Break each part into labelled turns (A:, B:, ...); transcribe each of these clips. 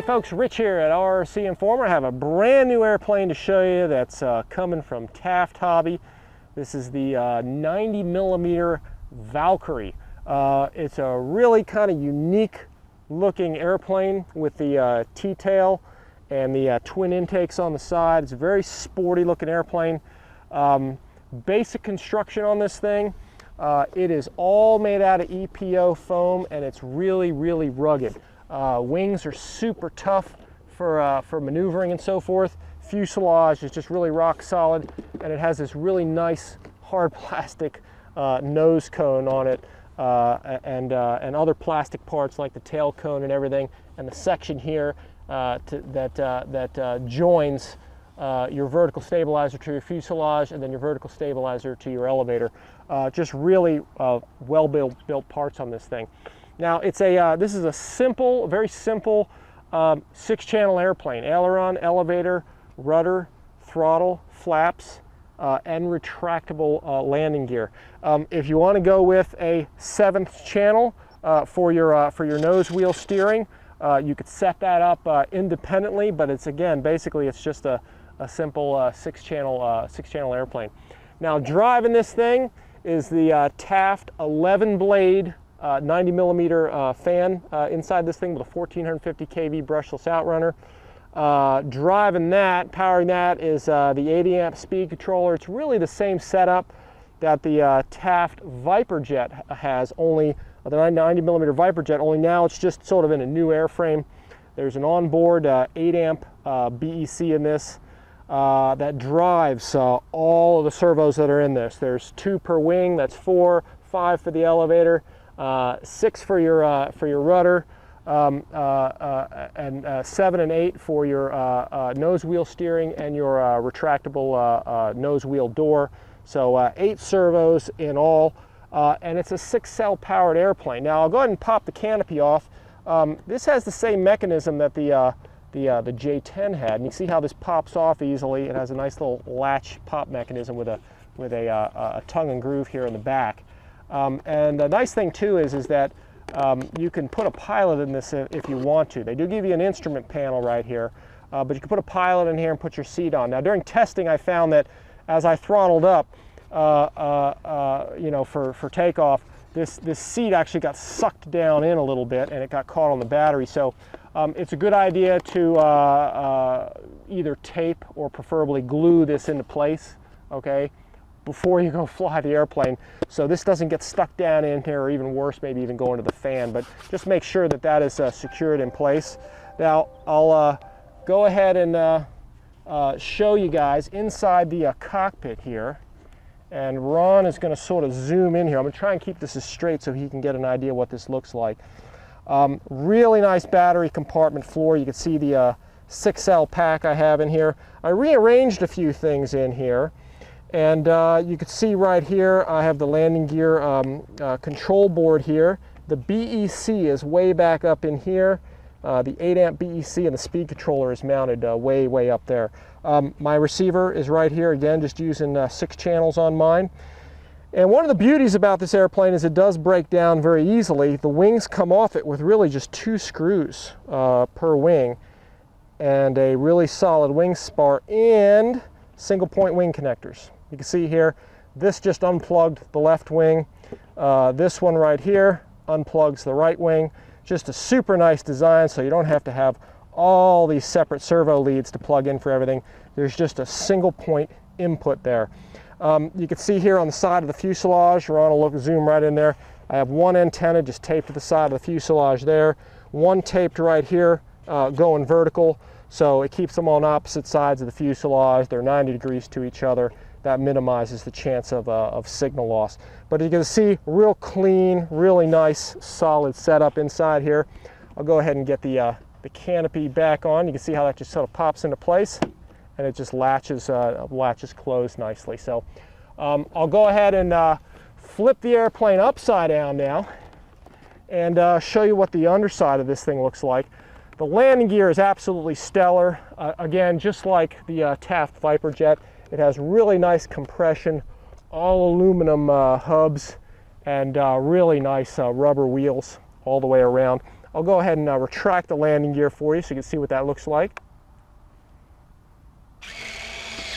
A: folks, Rich here at Rcinformer. I have a brand new airplane to show you that's coming from Taft Hobby. This is the 90mm Valkyrie. It's a really kind of unique looking airplane with the T-tail and the twin intakes on the side. It's a very sporty looking airplane. Basic construction on this thing. It is all made out of EPO foam, and it's really, really rugged. Wings are super tough for maneuvering and so forth. Fuselage is just really rock solid, and it has this really nice hard plastic nose cone on it, and other plastic parts like the tail cone and everything, and the section here that joins your vertical stabilizer to your fuselage, and then your vertical stabilizer to your elevator. Just really well built parts on this thing. Now it's this is a simple, very simple 6-channel airplane: aileron, elevator, rudder, throttle, flaps, and retractable landing gear. If you want to go with a 7th channel for your nose wheel steering, you could set that up independently, but it's basically it's just a simple 6-channel airplane. Now driving this thing is the Taft 11-blade 90mm fan inside this thing with a 1450 kV brushless outrunner. Powering that is the 80-amp speed controller. It's really the same setup that the Taft Viper jet has, only the 90mm Viper jet, only now it's just sort of in a new airframe. There's an onboard 8-amp BEC in this that drives all of the servos that are in this. There's 2 per wing, that's 4, 5 for the elevator, 6 for your rudder, and 7 and 8 for your nose wheel steering and your retractable nose wheel door. So 8 servos in all, and it's a 6-cell powered airplane. Now I'll go ahead and pop the canopy off. This has the same mechanism that the J10 had, and you see how this pops off easily. It has a nice little latch pop mechanism with a tongue and groove here in the back. And the nice thing too is that you can put a pilot in this if you want to. They do give you an instrument panel right here, but you can put a pilot in here and put your seat on. Now during testing, I found that as I throttled up, you know, for takeoff, this seat actually got sucked down in a little bit, and it got caught on the battery. So it's a good idea to either tape or preferably glue this into place, okay, before you go fly the airplane, so this doesn't get stuck down in here, or even worse, maybe even go into the fan. But just make sure that that is secured in place. Now I'll go ahead and show you guys inside the cockpit here, and Ron is going to sort of zoom in here. I'm going to try and keep this as straight so he can get an idea what this looks like. Really nice battery compartment floor. You can see the 6-cell pack I have in here. I rearranged a few things in here, and you can see right here I have the landing gear control board here. The BEC is way back up in here. The 8-amp BEC and the speed controller is mounted way up there. My receiver is right here, again just using 6 channels on mine. And one of the beauties about this airplane is it does break down very easily. The wings come off it with really just 2 screws per wing, and a really solid wing spar and single point wing connectors. You can see here, this just unplugged the left wing. This one right here unplugs the right wing. Just a super nice design, so you don't have to have all these separate servo leads to plug in for everything. There's just a single point input there. You can see here on the side of the fuselage, Ron will zoom right in there. I have 1 antenna just taped to the side of the fuselage there, 1 taped right here going vertical, so it keeps them on opposite sides of the fuselage. They're 90 degrees to each other. That minimizes the chance of signal loss. But you can see, real clean, really nice, solid setup inside here. I'll go ahead and get the canopy back on. You can see how that just sort of pops into place, and it just latches closed nicely. So I'll go ahead and flip the airplane upside down now and show you what the underside of this thing looks like. The landing gear is absolutely stellar. Again, just like the Taft Viper jet, it has really nice compression, all aluminum hubs, and really nice rubber wheels all the way around. I'll go ahead and retract the landing gear for you so you can see what that looks like.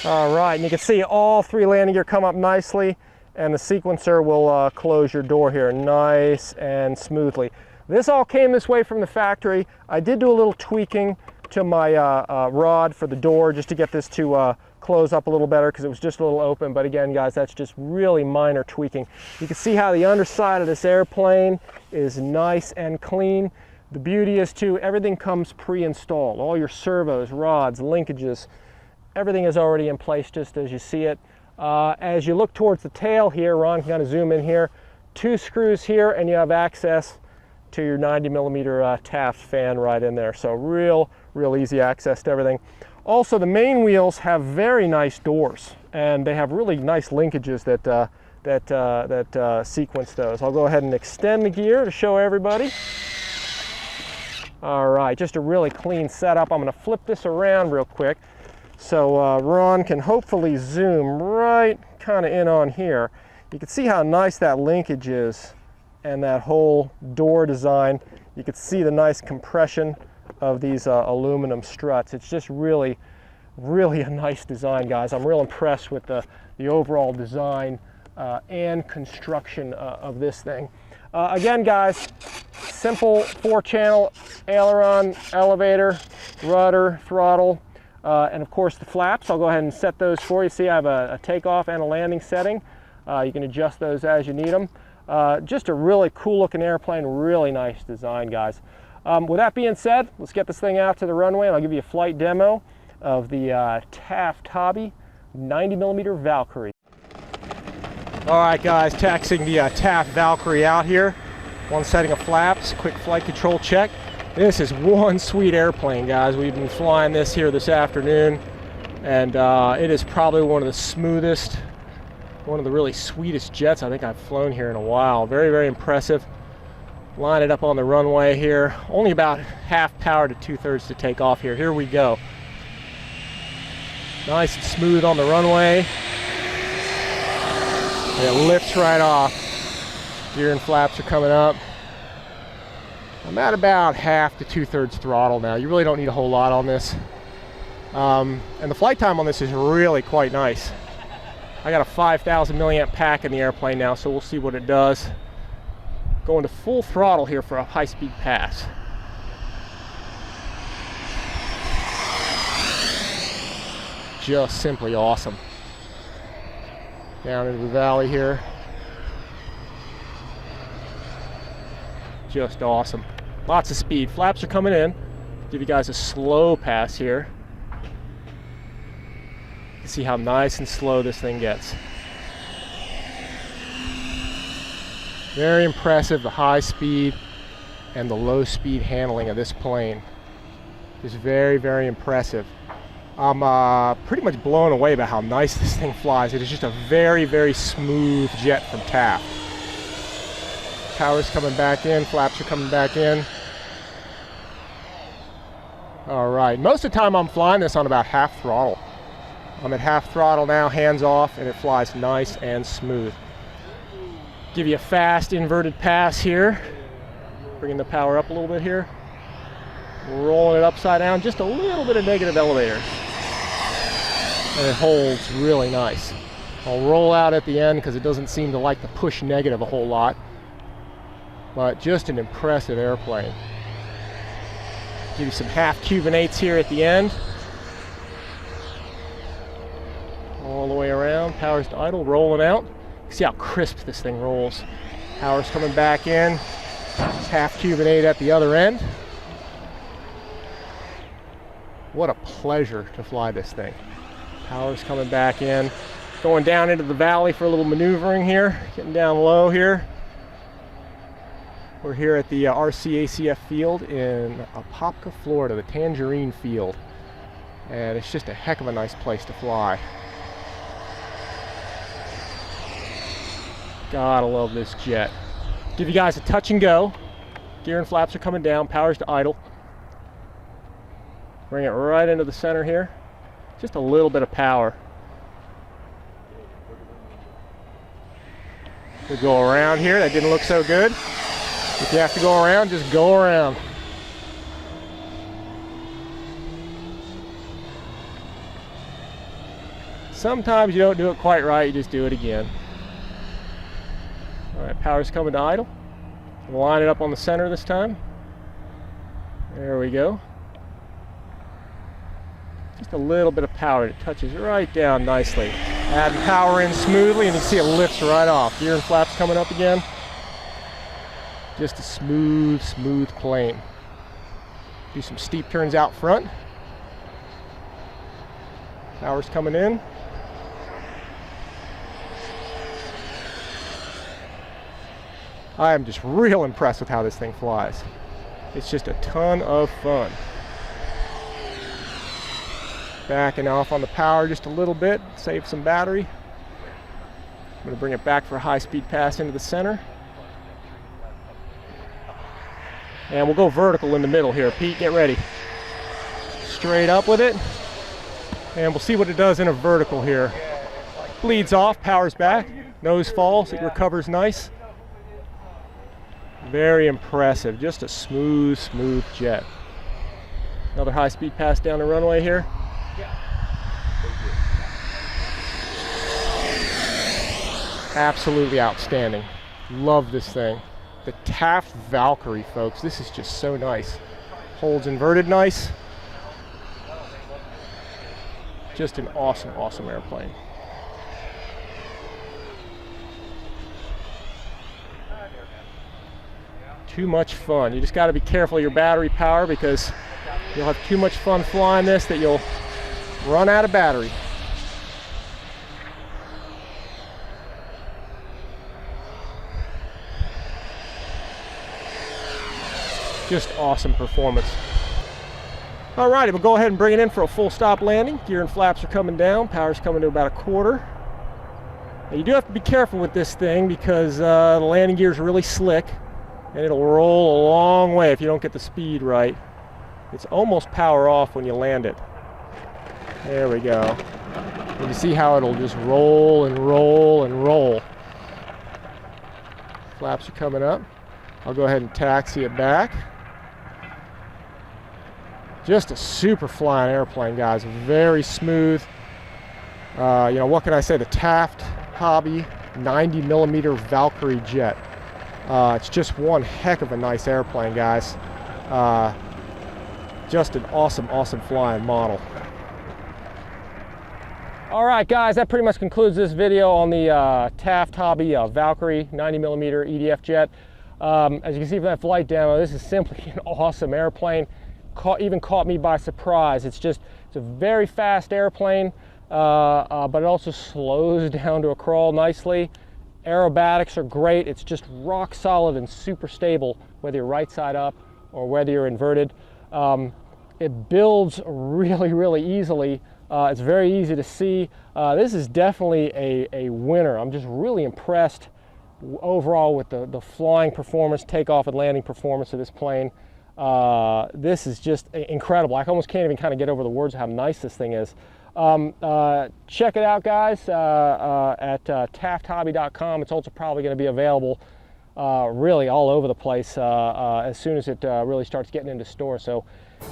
A: All right, and you can see all 3 landing gear come up nicely, and the sequencer will close your door here nice and smoothly. This all came this way from the factory. I did do a little tweaking to my rod for the door just to get this to close up a little better because it was just a little open. But again, guys, that's just really minor tweaking. You can see how the underside of this airplane is nice and clean. The beauty is too, everything comes pre-installed. All your servos, rods, linkages, everything is already in place just as you see it. As you look towards the tail here, Ron can kind of zoom in here, 2 screws here, and you have access to your 90mm Taft fan right in there. So real easy access to everything. Also, the main wheels have very nice doors, and they have really nice linkages that sequence those. I'll go ahead and extend the gear to show everybody. All right, just a really clean setup. I'm going to flip this around real quick so Ron can hopefully zoom right kind of in on here. You can see how nice that linkage is and that whole door design. You can see the nice compression of these aluminum struts. It's just really a nice design, guys. I'm real impressed with the overall design and construction of this thing. Again, guys, simple 4-channel aileron, elevator, rudder, throttle, and of course the flaps. I'll go ahead and set those for you. See, I have a takeoff and a landing setting. You can adjust those as you need them. Just a really cool looking airplane, really nice design, guys. With that being said, let's get this thing out to the runway and I'll give you a flight demo of the Taft Hobby 90mm Valkyrie. All right, guys, taxiing the Taft Valkyrie out here. One setting of flaps, quick flight control check. This is one sweet airplane, guys. We've been flying this here this afternoon, and it is probably one of the smoothest, one of the really sweetest jets I think I've flown here in a while. Very impressive. Line it up on the runway here. Only about half power to 2/3 to take off here. Here we go. Nice and smooth on the runway. And it lifts right off. Gear and flaps are coming up. I'm at about half to 2/3 throttle now. You really don't need a whole lot on this. And the flight time on this is really quite nice. I got a 5,000 milliamp pack in the airplane now, so we'll see what it does. Going to full throttle here for a high-speed pass. Just simply awesome. Down into the valley here. Just awesome. Lots of speed. Flaps are coming in. Give you guys a slow pass here. You can see how nice and slow this thing gets. Very impressive, the high speed and the low speed handling of this plane. Just very impressive. I'm pretty much blown away by how nice this thing flies. It is just a very smooth jet from Taft. Power's coming back in, flaps are coming back in. All right, most of the time I'm flying this on about half throttle. I'm at half throttle now, hands off, and it flies nice and smooth. Give you a fast inverted pass here. Bringing the power up a little bit here. Rolling it upside down, just a little bit of negative elevator. And it holds really nice. I'll roll out at the end because it doesn't seem to like to push negative a whole lot. But just an impressive airplane. Give you some half Cuban 8s here at the end. All the way around, power's to idle, rolling out. See how crisp this thing rolls. Power's coming back in. Half Cuban 8 at the other end. What a pleasure to fly this thing. Power's coming back in. Going down into the valley for a little maneuvering here. Getting down low here. We're here at the RCACF field in Apopka, Florida, the Tangerine Field. And it's just a heck of a nice place to fly. Gotta love this jet. Give you guys a touch and go. Gear and flaps are coming down, power's to idle. Bring it right into the center here. Just a little bit of power. We'll go around here, that didn't look so good. If you have to go around, just go around. Sometimes you don't do it quite right, you just do it again. All right, power's coming to idle. We'll line it up on the center this time. There we go. Just a little bit of power. It touches right down nicely. Add power in smoothly, and you see it lifts right off. Gear and flaps coming up again. Just a smooth, smooth plane. Do some steep turns out front. Power's coming in. I am just real impressed with how this thing flies. It's just a ton of fun. Backing off on the power just a little bit, save some battery. I'm going to bring it back for a high-speed pass into the center. And we'll go vertical in the middle here. Pete, get ready. Straight up with it. And we'll see what it does in a vertical here. Bleeds off, power's back. Nose falls, it recovers nice. Very impressive, just a smooth, smooth jet. Another high-speed pass down the runway here. Absolutely outstanding. Love this thing. The Taft Valkyrie, folks. This is just so nice. Holds inverted nice. Just an awesome, awesome airplane. Too much fun. You just got to be careful of your battery power, because you'll have too much fun flying this that you'll run out of battery. Just awesome performance. Alrighty, we'll go ahead and bring it in for a full stop landing. Gear and flaps are coming down. Power's coming to about a quarter. Now you do have to be careful with this thing, because the landing gear is really slick, and it'll roll a long way if you don't get the speed right. It's almost power off when you land it. There we go. And you see how it'll just roll and roll and roll. Flaps are coming up. I'll go ahead and taxi it back. Just a super flying airplane, guys. Very smooth. You know, what can I say? The Taft Hobby 90mm Valkyrie jet. It's just one heck of a nice airplane, guys. Just an awesome, awesome flying model. All right, guys, that pretty much concludes this video on the Taft Hobby Valkyrie 90mm EDF jet. As you can see from that flight demo, this is simply an awesome airplane. Even caught me by surprise. It's a very fast airplane, but it also slows down to a crawl nicely. Aerobatics are great. It's just rock solid and super stable, whether you're right side up or whether you're inverted. It builds really, really easily. It's very easy to see. This is definitely a winner. I'm just really impressed overall with the flying performance, takeoff and landing performance of this plane. This is just incredible. I almost can't even kind of get over the words of how nice this thing is. Check it out, guys, at tafthobby.com. It's also probably going to be available really all over the place as soon as it really starts getting into store. So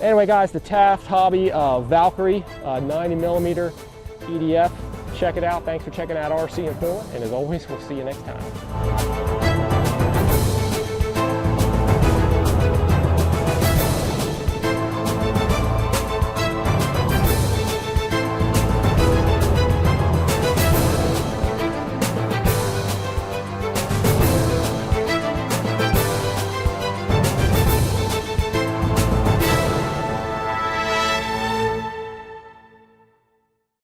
A: anyway, guys, the Taft Hobby Valkyrie 90mm EDF. Check it out. Thanks for checking out Rcinformer, and as always, we'll see you next time.